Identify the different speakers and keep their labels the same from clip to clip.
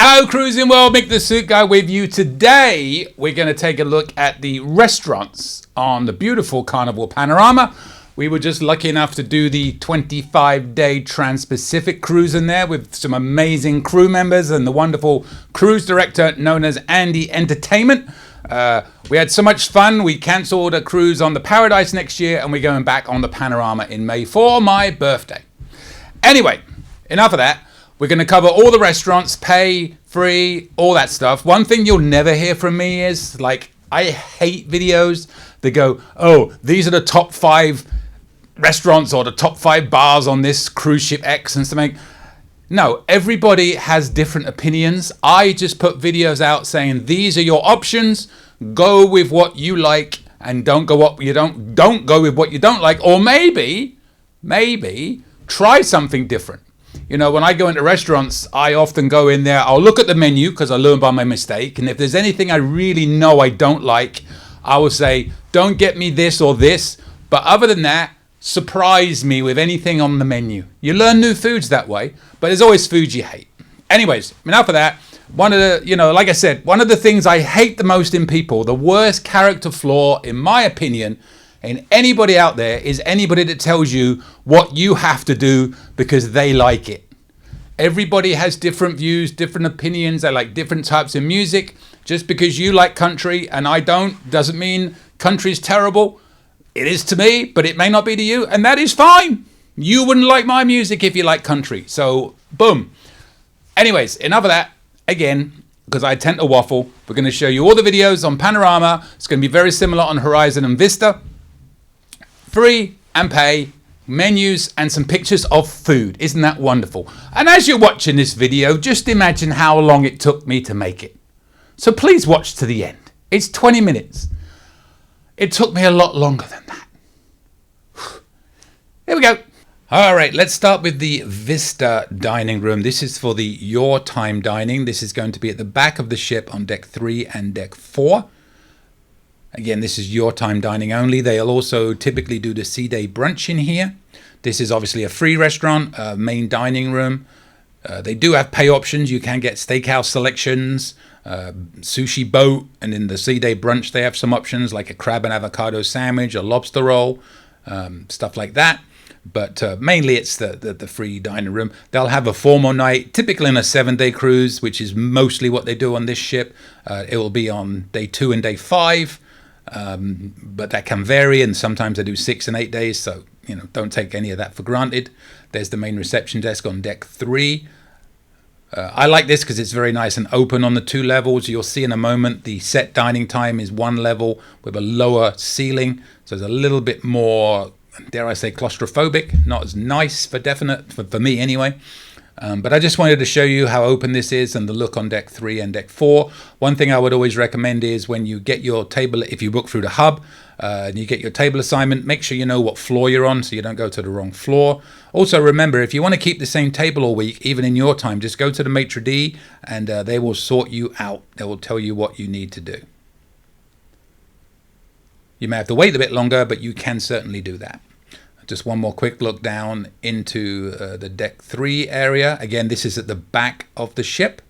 Speaker 1: Hello Cruising World, Mick the Suit Guy with you. Today we're going to take a look at the restaurants on the beautiful Carnival Panorama. We were just lucky enough to do the 25-day Trans-Pacific cruise in there with some amazing crew members and the wonderful cruise director known as Andy Entertainment. We had so much fun, we cancelled a cruise on the Paradise next year and we're going back on the Panorama in May for my birthday. Anyway, enough of that. We're going to cover all the restaurants, pay, free, all that stuff. One thing you'll never hear from me is, like, I hate videos that go, oh, these are the top 5 restaurants or the top 5 bars on this cruise ship X and something. No, everybody has different opinions. I just put videos out saying these are your options. Go with what you like and don't go with what you don't like. Or maybe try something different. You know, when I go into restaurants, I often go in there, I'll look at the menu because I learned by my mistake. And if there's anything I really know I don't like, I will say, don't get me this or this. But other than that, surprise me with anything on the menu. You learn new foods that way, but there's always foods you hate. Anyways, enough of that. One of the, like I said, one of the things I hate the most in people, the worst character flaw, in my opinion, and anybody out there is anybody that tells you what you have to do because they like it. Everybody has different views, different opinions. They like different types of music. Just because you like country and I don't doesn't mean country's terrible. It is to me, but it may not be to you, and that is fine. You wouldn't like my music if you like country. So, boom. Anyways, enough of that. Again, because I tend to waffle, we're going to show you all the videos on Panorama. It's going to be very similar on Horizon and Vista. Free and pay, menus and some pictures of food. Isn't that wonderful? And as you're watching this video, just imagine how long it took me to make it. So please watch to the end. It's 20 minutes. It took me a lot longer than that. Here we go. All right, let's start with the Vista dining room. This is for the Your Time dining. This is going to be at the back of the ship on deck 3 and deck 4. Again, this is Your Time dining only. They'll also typically do the sea day brunch in here. This is obviously a free restaurant, main dining room. They do have pay options. You can get steakhouse selections, sushi boat, and in the sea day brunch they have some options like a crab and avocado sandwich, a lobster roll, stuff like that. But mainly it's the free dining room. They'll have a formal night, typically in a 7-day cruise, which is mostly what they do on this ship. It will be on day 2 and day 5. But that can vary, and sometimes they do 6 and 8 days, so don't take any of that for granted. There's the main reception desk on deck 3. I like this because it's very nice and open on the 2 levels. You'll see in a moment the set dining time is 1 level with a lower ceiling, so it's a little bit more, dare I say, claustrophobic. Not as nice for definite, for me anyway. But I just wanted to show you how open this is and the look on deck 3 and deck 4. One thing I would always recommend is when you get your table, if you book through the hub and you get your table assignment, make sure you know what floor you're on so you don't go to the wrong floor. Also remember, if you want to keep the same table all week, even in your time, just go to the maitre d' and they will sort you out. They will tell you what you need to do. You may have to wait a bit longer, but you can certainly do that. Just one more quick look down into the deck 3 area. Again, this is at the back of the ship.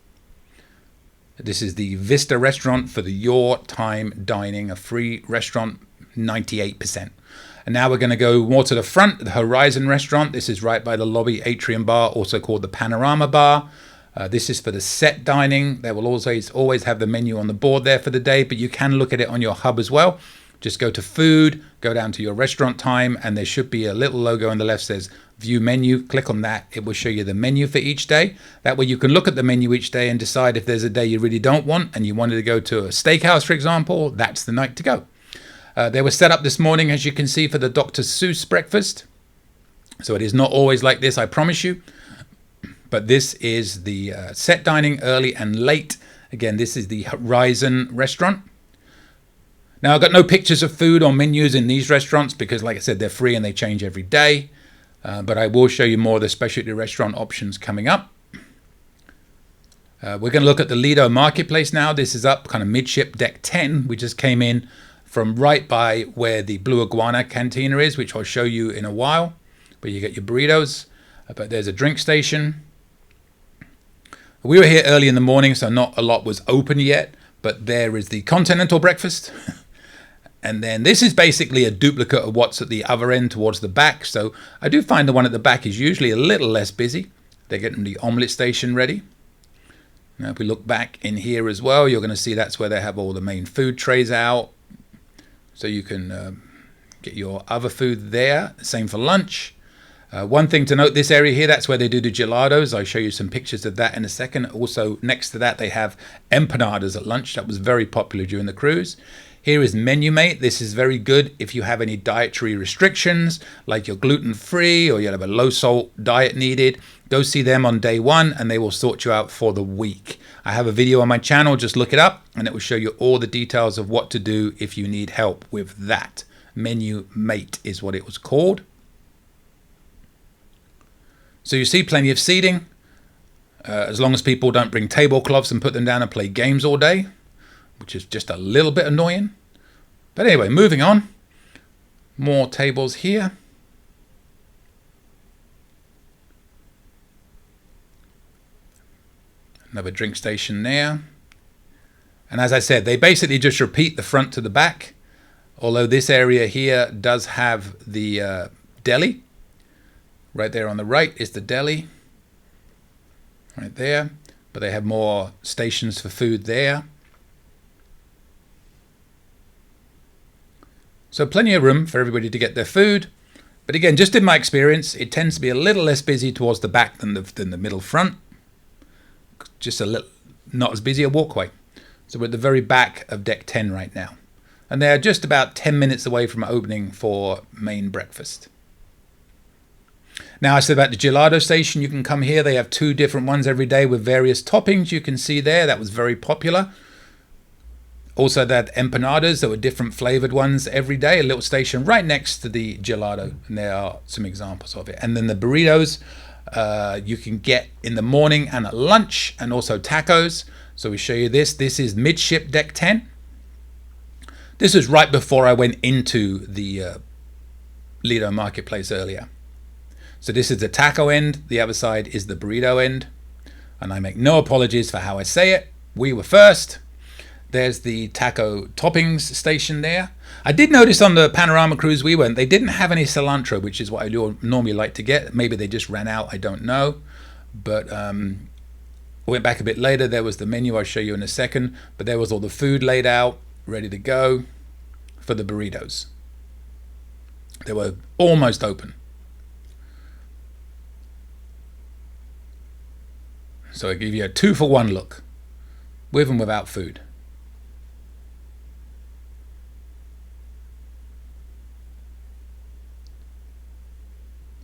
Speaker 1: This is the Vista restaurant for the Your Time dining, a free restaurant, 98%. And now we're going to go more to the front, the Horizon restaurant. This is right by the lobby atrium bar, also called the Panorama bar. This is for the set dining. They will always have the menu on the board there for the day, but you can look at it on your hub as well. Just go to food, go down to your restaurant time, and there should be a little logo on the left that says view menu. Click on that. It will show you the menu for each day. That way you can look at the menu each day and decide if there's a day you really don't want and you wanted to go to a steakhouse, for example, that's the night to go. They were set up this morning, as you can see, for the Dr. Seuss breakfast. So it is not always like this, I promise you. But this is the set dining, early and late. Again, this is the Horizon restaurant. Now, I've got no pictures of food or menus in these restaurants because, like I said, they're free and they change every day. But I will show you more of the specialty restaurant options coming up. We're going to look at the Lido Marketplace now. This is up kind of midship deck 10. We just came in from right by where the Blue Iguana Cantina is, which I'll show you in a while, where you get your burritos. But there's a drink station. We were here early in the morning, so not a lot was open yet, but there is the continental breakfast. And then this is basically a duplicate of what's at the other end towards the back. So I do find the one at the back is usually a little less busy. They're getting the omelette station ready. Now if we look back in here as well, you're going to see that's where they have all the main food trays out. So you can get your other food there. Same for lunch. One thing to note, this area here, that's where they do the gelatos. I'll show you some pictures of that in a second. Also, next to that, they have empanadas at lunch. That was very popular during the cruise. Here is Menu Mate. This is very good if you have any dietary restrictions, like you're gluten-free or you have a low-salt diet needed. Go see them on day one, and they will sort you out for the week. I have a video on my channel. Just look it up, and it will show you all the details of what to do if you need help with that. Menu Mate is what it was called. So you see plenty of seating, as long as people don't bring tablecloths and put them down and play games all day, which is just a little bit annoying. But anyway, moving on. More tables here. Another drink station there. And as I said, they basically just repeat the front to the back, although this area here does have the deli. Right there on the right is the deli, right there, but they have more stations for food there. So plenty of room for everybody to get their food. But again, just in my experience, it tends to be a little less busy towards the back than the middle front. Just a little, not as busy a walkway. So we're at the very back of deck 10 right now. And they're just about 10 minutes away from opening for main breakfast. Now I said about the gelato station, you can come here. They have 2 different ones every day with various toppings. You can see there, that was very popular. Also that empanadas, there were different flavored ones every day. A little station right next to the gelato, and there are some examples of it. And then the burritos you can get in the morning and at lunch, and also tacos. So we show you this. This is midship deck 10. This was right before I went into the Lido marketplace earlier. So this is the taco end, the other side is the burrito end, and I make no apologies for how I say it. We were first. There's the taco toppings station there. I did notice on the Panorama cruise we went, they didn't have any cilantro, which is what I normally like to get. Maybe they just ran out, I don't know. But I went back a bit later, there was the menu I'll show you in a second, but there was all the food laid out, ready to go for the burritos. They were almost open. So I give you a 2-for-1 look, with and without food.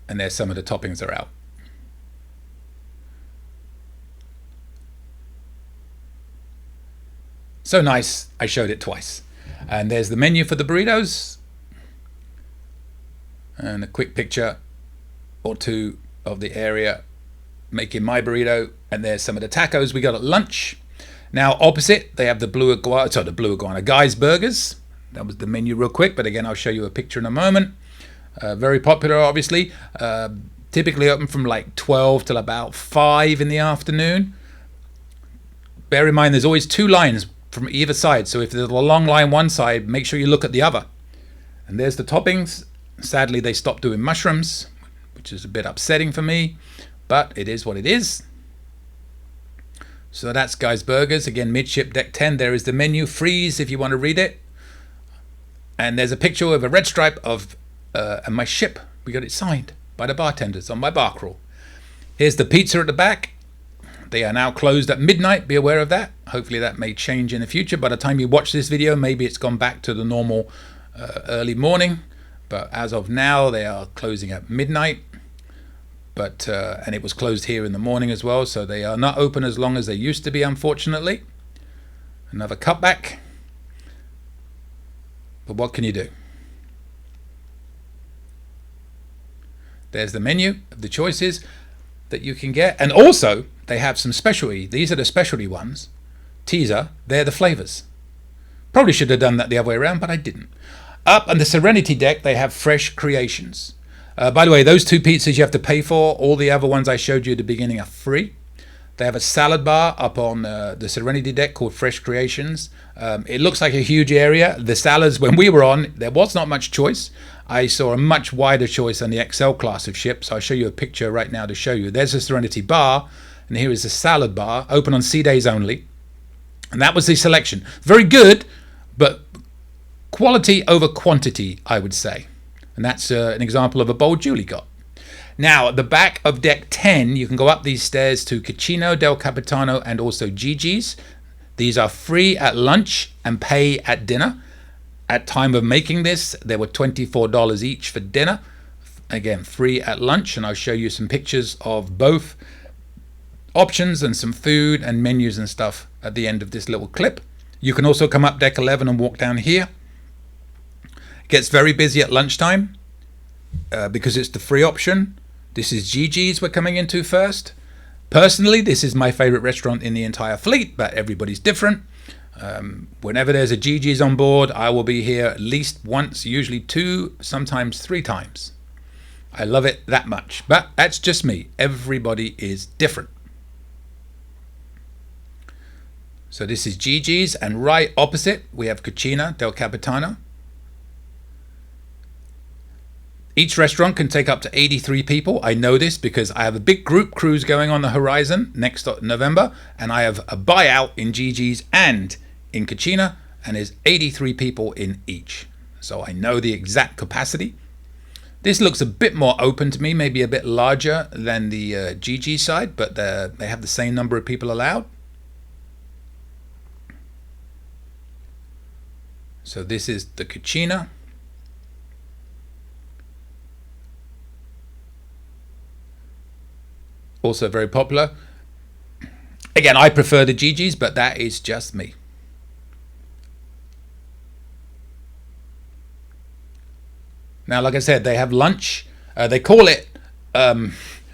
Speaker 1: And there's some of the toppings are out. So nice, I showed it twice. And there's the menu for the burritos. And a quick picture or two of the area making my burrito. And there's some of the tacos we got at lunch. Now opposite, they have the Blue Iguana, Guy's Burgers. That was the menu real quick, but again, I'll show you a picture in a moment. Very popular, obviously. Typically open from like 12 till about 5 in the afternoon. Bear in mind, there's always 2 lines from either side. So if there's a long line one side, make sure you look at the other. And there's the toppings. Sadly, they stopped doing mushrooms, which is a bit upsetting for me, but it is what it is. So that's Guy's Burgers. Again, midship deck 10. There is the menu. Freeze if you want to read it. And there's a picture of a red stripe of and my ship. We got it signed by the bartenders on my bar crawl. Here's the pizza at the back. They are now closed at midnight. Be aware of that. Hopefully that may change in the future. By the time you watch this video, maybe it's gone back to the normal early morning. But as of now, they are closing at midnight. But and it was closed here in the morning as well, so they are not open as long as they used to be, unfortunately. Another cutback. But what can you do? There's the menu of the choices that you can get. And also, they have some specialty. These are the specialty ones. Teaser, they're the flavors. Probably should have done that the other way around, but I didn't. Up on the Serenity deck, they have fresh creations. By the way, those 2 pizzas you have to pay for. All the other ones I showed you at the beginning are free. They have a salad bar up on the Serenity deck called Fresh Creations. It looks like a huge area. The salads, when we were on, there was not much choice. I saw a much wider choice on the XL class of ships. I'll show you a picture right now to show you. There's a Serenity bar, and here is a salad bar, open on sea days only. And that was the selection. Very good, but quality over quantity, I would say. And that's an example of a bowl Julie got. Now, at the back of deck 10, you can go up these stairs to Cuccina, Del Capitano, and also Gigi's. These are free at lunch and pay at dinner. At time of making this, they were $24 each for dinner. Again, free at lunch, and I'll show you some pictures of both options and some food and menus and stuff at the end of this little clip. You can also come up deck 11 and walk down here. It gets very busy at lunchtime because it's the free option. This is Gigi's we're coming into first. Personally, this is my favorite restaurant in the entire fleet, but everybody's different. Whenever there's a Gigi's on board, I will be here at least once, usually 2, sometimes 3 times. I love it that much, but that's just me. Everybody is different. So this is Gigi's, and right opposite we have Cuccina, Del Capitano. Each restaurant can take up to 83 people. I know this because I have a big group cruise going on the horizon next November, and I have a buyout in Gigi's and in Cuccina, and there's 83 people in each. So I know the exact capacity. This looks a bit more open to me, maybe a bit larger than the Gigi's side, but they have the same number of people allowed. So this is the Cuccina. Also very popular. Again, I prefer the Gigi's, but that is just me. Now, like I said, they have lunch. They call it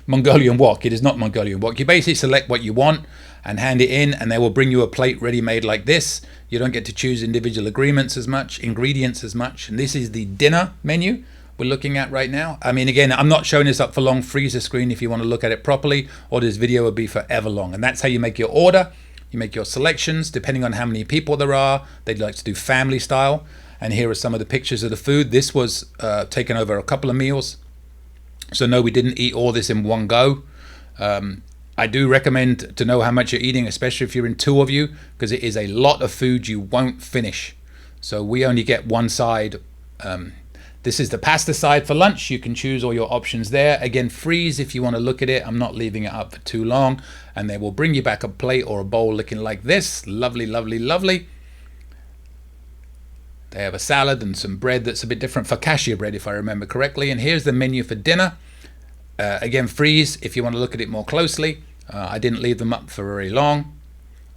Speaker 1: Mongolian wok. It is not Mongolian wok. You basically select what you want and hand it in, and they will bring you a plate ready-made like this. You don't get to choose individual ingredients as much. And this is the dinner menu we're looking at right now. I mean, again, I'm not showing this up for long. Freezer screen if you want to look at it properly, or this video will be forever long. And that's how you make your order. You make your selections depending on how many people there are. They'd like to do family style. And here are some of the pictures of the food. This was taken over a couple of meals. So no, we didn't eat all this in one go. I do recommend to know how much you're eating, especially if you're in 2 of you, because it is a lot of food you won't finish. So we only get one side. This is the pasta side for lunch. You can choose all your options there. Again, freeze if you want to look at it. I'm not leaving it up for too long. And they will bring you back a plate or a bowl looking like this. Lovely, lovely, lovely. They have a salad and some bread that's a bit different, focaccia bread if I remember correctly. And here's the menu for dinner. Again, freeze if you want to look at it more closely. I didn't leave them up for very long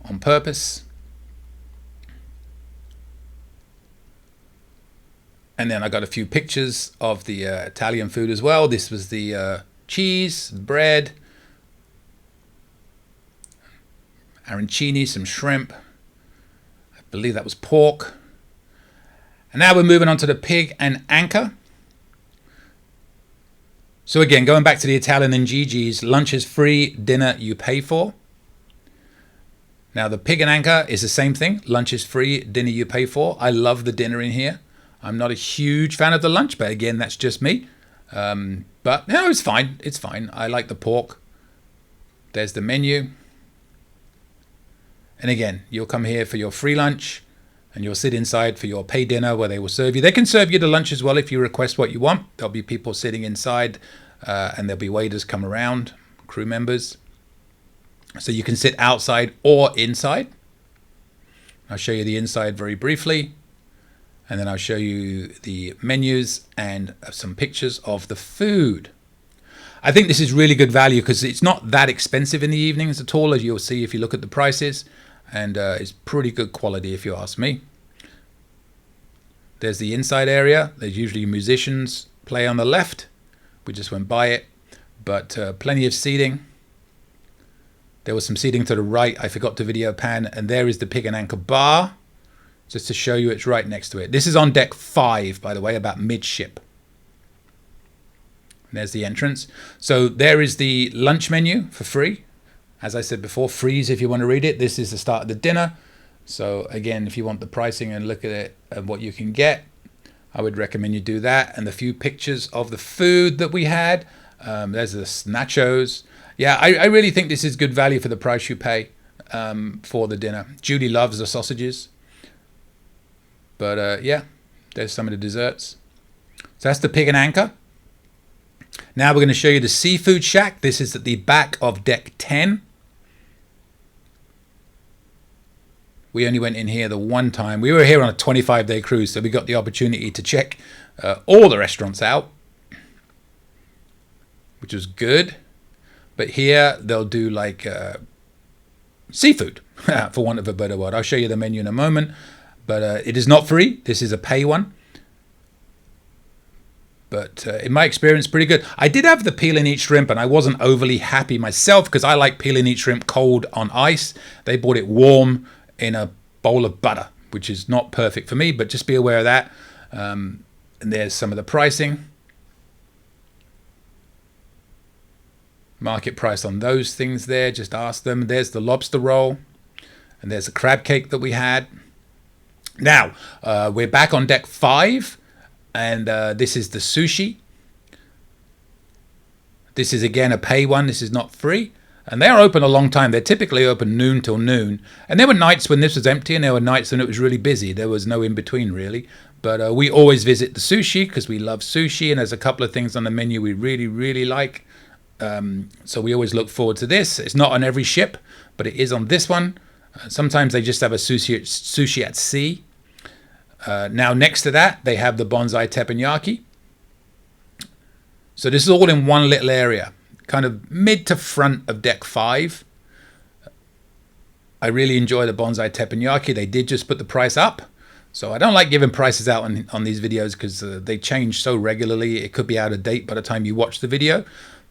Speaker 1: on purpose. And then I got a few pictures of the Italian food as well. This was the cheese, bread, arancini, some shrimp. I believe that was pork. And now we're moving on to the pig and anchor. So again, going back to the Italian and Gigi's, lunch is free, dinner you pay for. Now the pig and anchor is the same thing. Lunch is free, dinner you pay for. I love the dinner in here. I'm not a huge fan of the lunch, but again, that's just me. But no, it's fine. It's fine. I like the pork. There's the menu. And again, you'll come here for your free lunch and you'll sit inside for your pay dinner where they will serve you. They can serve you the lunch as well if you request what you want. There'll be people sitting inside and there'll be waiters come around, crew members. So you can sit outside or inside. I'll show you the inside very briefly. And then I'll show you the menus and some pictures of the food. I think this is really good value because it's not that expensive in the evenings at all, as you'll see if you look at the prices. And it's pretty good quality if you ask me. There's the inside area. There's usually musicians play on the left. We just went by it. But plenty of seating. There was some seating to the right. I forgot to video pan. And there is the pig and anchor bar. Just to show you, it's right next to it. This is on deck 5, by the way, about midship. And there's the entrance. So there is the lunch menu for free. As I said before, freeze if you want to read it. This is the start of the dinner. So again, if you want the pricing and look at it and what you can get, I would recommend you do that. And the few pictures of the food that we had. There's the nachos. Yeah, I really think this is good value for the price you pay for the dinner. Judy loves the sausages. But yeah, there's some of the desserts. So that's the Pig and Anchor. Now we're going to show you the Seafood Shack. This is at the back of deck 10. We only went in here the one time. We were here on a 25-day cruise, so we got the opportunity to check all the restaurants out, which was good. But here they'll do like seafood, for want of a better word. I'll show you the menu in a moment. But it is not free. This is a pay one. But in my experience, pretty good. I did have the peel and eat shrimp, and I wasn't overly happy myself because I like peel and eat shrimp cold on ice. They bought it warm in a bowl of butter, which is not perfect for me, but just be aware of that. And there's some of the pricing. Market price on those things there. Just ask them. There's the lobster roll. And there's the crab cake that we had. Now, we're back on deck 5. And this is the sushi. This is again a pay one. This is not free. And they are open a long time. They're typically open noon till noon. And there were nights when this was empty, and there were nights when it was really busy. There was no in between, really. But we always visit the sushi because we love sushi. And there's a couple of things on the menu we really, really like. So we always look forward to this. It's not on every ship, but it is on this one. Sometimes they just have a sushi at sea. Now, next to that, they have the Bonsai Teppenyaki. So this is all in one little area, kind of mid to front of deck 5. I really enjoy the Bonsai Teppenyaki. They did just put the price up. So I don't like giving prices out on these videos because they change so regularly. It could be out of date by the time you watch the video.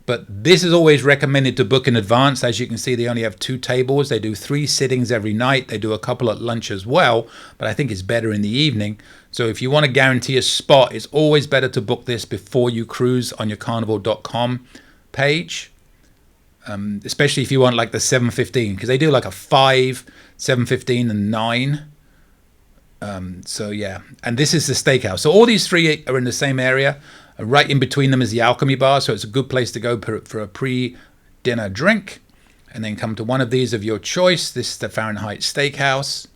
Speaker 1: But this is always recommended to book in advance. As you can see, they only have 2 tables. They do 3 sittings every night. They do a couple at lunch as well, but I think it's better in the evening. So if you want to guarantee a spot, it's always better to book this before you cruise on your carnival.com page, especially if you want like the 7:15, because they do like a 5, 7:15, and 9. So yeah, and this is the Steakhouse. So all these 3 are in the same area. Right in between them is the Alchemy Bar, so it's a good place to go for a pre-dinner drink. And then come to one of these of your choice. This is the Fahrenheit Steakhouse.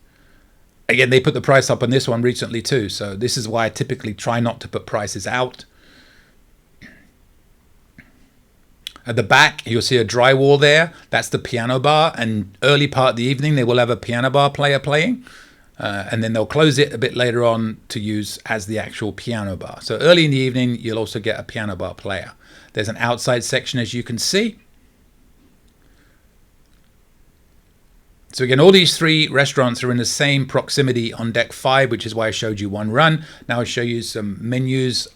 Speaker 1: Again, they put the price up on this one recently too, so this is why I typically try not to put prices out. At the back, you'll see a drywall there. That's the piano bar, and early part of the evening, they will have a piano bar player playing. And then they'll close it a bit later on to use as the actual piano bar. So early in the evening, you'll also get a piano bar player. There's an outside section, as you can see. So again, all these 3 restaurants are in the same proximity on deck 5, which is why I showed you one run. Now I'll show you some menus,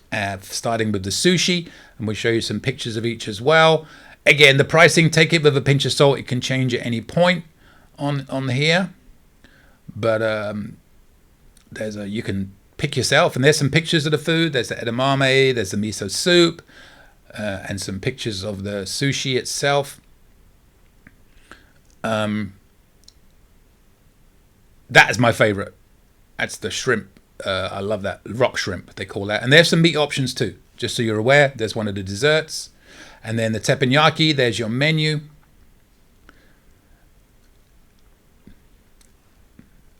Speaker 1: starting with the sushi, and we'll show you some pictures of each as well. Again, the pricing, take it with a pinch of salt. It can change at any point on here. But you can pick yourself, and there's some pictures of the food. There's the edamame, there's the miso soup, and some pictures of the sushi itself. That is my favorite. That's the shrimp. I love that. Rock shrimp, they call that. And there's some meat options too, just so you're aware. There's one of the desserts. And then the teppanyaki, there's your menu.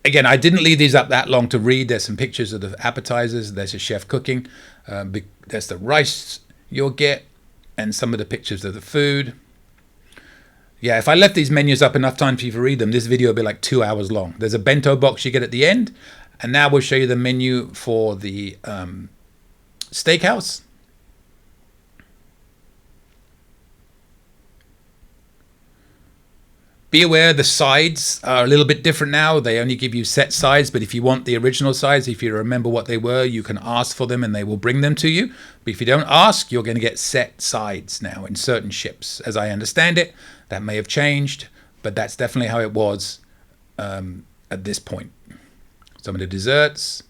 Speaker 1: Again, I didn't leave these up that long to read. There's some pictures of the appetizers. There's a chef cooking. There's the rice you'll get, and some of the pictures of the food. Yeah, if I left these menus up enough time for you to read them, this video will be like 2 hours long. There's a bento box you get at the end. And now we'll show you the menu for the Steakhouse. Be aware the sides are a little bit different now. They only give you set sides, but if you want the original sides, if you remember what they were, you can ask for them and they will bring them to you. But if you don't ask, you're going to get set sides now in certain ships. As I understand it, that may have changed, but that's definitely how it was at this point. Some of the desserts.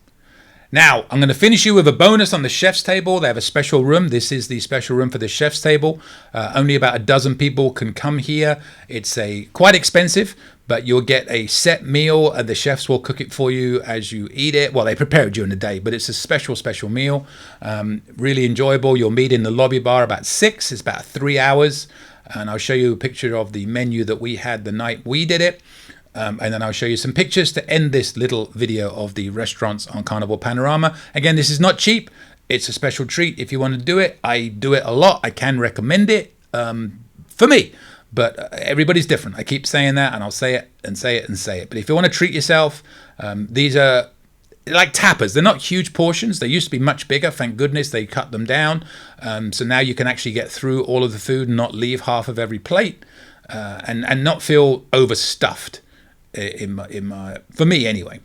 Speaker 1: Now, I'm going to finish you with a bonus on the chef's table. They have a special room. This is the special room for the chef's table. Only about a dozen people can come here. It's quite expensive, but you'll get a set meal, and the chefs will cook it for you as you eat it. Well, they prepare it during the day, but it's a special meal. Really enjoyable. You'll meet in the lobby bar about 6. It's about 3 hours. And I'll show you a picture of the menu that we had the night we did it. And then I'll show you some pictures to end this little video of the restaurants on Carnival Panorama. Again, this is not cheap. It's a special treat if you want to do it. I do it a lot. I can recommend it for me. But everybody's different. I keep saying that, and I'll say it and say it and say it. But if you want to treat yourself, these are like tapas. They're not huge portions. They used to be much bigger. Thank goodness they cut them down. So now you can actually get through all of the food and not leave half of every plate, and not feel overstuffed. For me anyway.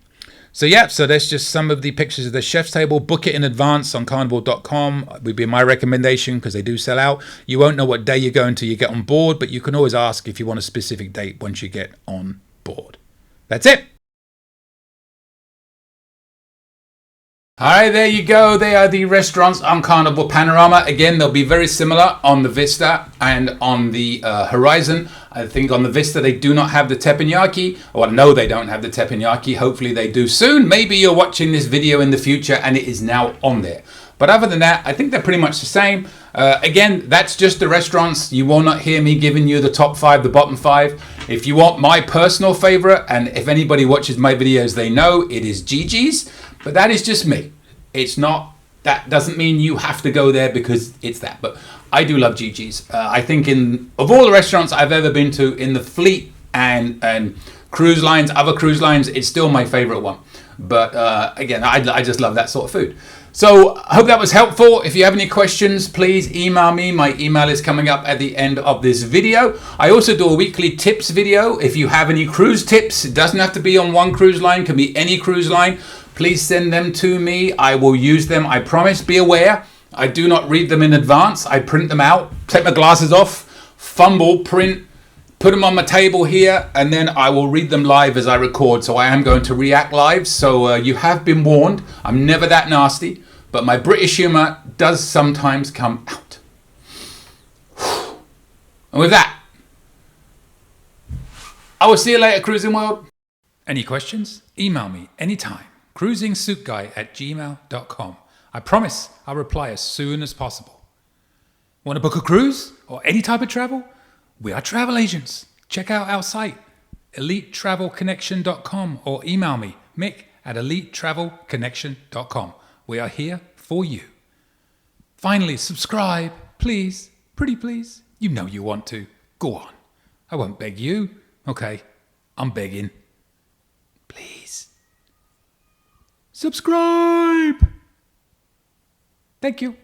Speaker 1: So yeah, so that's just some of the pictures of the chef's table. Book it in advance on carnival.com would be my recommendation, because they do sell out. You won't know what day you're going till you get on board, but you can always ask if you want a specific date once you get on board. That's it. All right, there you go. They are the restaurants on Carnival Panorama. Again, they'll be very similar on the Vista and on the Horizon. I think on the Vista, they do not have the teppanyaki. Well, no, they don't have the teppanyaki. Hopefully they do soon. Maybe you're watching this video in the future and it is now on there. But other than that, I think they're pretty much the same. Again, that's just the restaurants. You will not hear me giving you the top 5, the bottom 5. If you want my personal favorite, and if anybody watches my videos, they know it is Gigi's. But that is just me. It's not, that doesn't mean you have to go there because it's that. But I do love Gigi's. I think of all the restaurants I've ever been to in the fleet and cruise lines, other cruise lines, it's still my favorite one. But again, I just love that sort of food. So I hope that was helpful. If you have any questions, please email me. My email is coming up at the end of this video. I also do a weekly tips video. If you have any cruise tips, it doesn't have to be on one cruise line, can be any cruise line. Please send them to me. I will use them, I promise. Be aware, I do not read them in advance. I print them out, take my glasses off, fumble, print, put them on my table here, and then I will read them live as I record. So I am going to react live. So you have been warned. I'm never that nasty, but my British humor does sometimes come out. And with that, I will see you later, Cruising World. Any questions? Email me anytime. cruisingsuitguy@gmail.com. I promise I'll reply as soon as possible. Want to book a cruise or any type of travel? We are travel agents. Check out our site, elitetravelconnection.com, or email me, mick@elitetravelconnection.com. We are here for you. Finally, subscribe, please. Pretty please. You know you want to. Go on. I won't beg you. Okay, I'm begging. Please. Subscribe. Thank you.